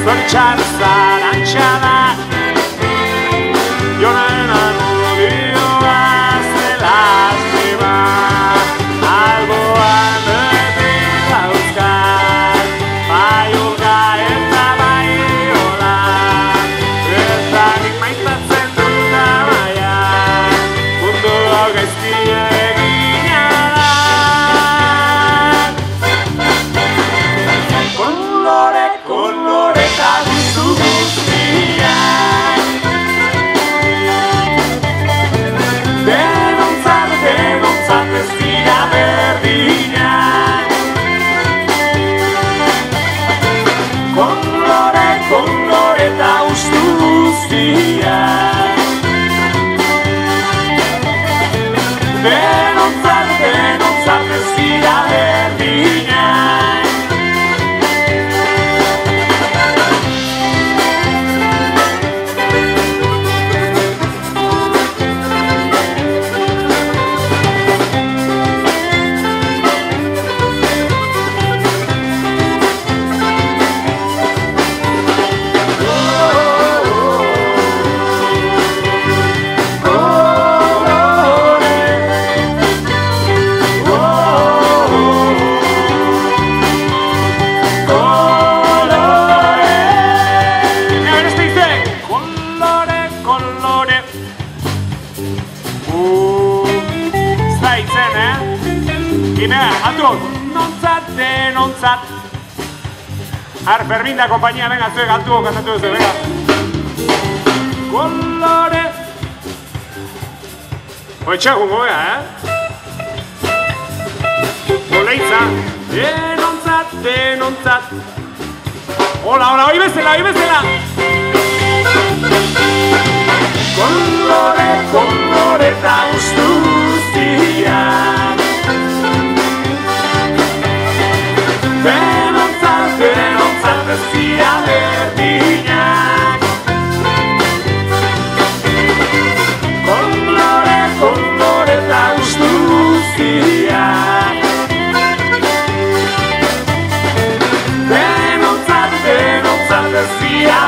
zoritxar zarantxa da Jonen argudioa zela aztima Alboan betik dauzkat Bai urga eta bai hola Eta nik maitatzen dut amaia Mundu hau gaizkia egina da Kolore, kolore eta gustu guztiak Denontzat, denontzat ez dira berdinak Kolore, kolore eta gustu guztiak Denontzat, denontzat ez dira berdinak Nontzat Ar, Fermin da kompainia, venga, zuek altuko kantatu duzu, venga Kolore Oitxagun gobea, Oleitza Denontzat Hola, hola, hoi bezala Kolore, kolore eta gustu guztiak Denontzat, denontzat ez dira berdinak Kolore, kolore eta gustu guztiak Denontzat, denontzat ez dira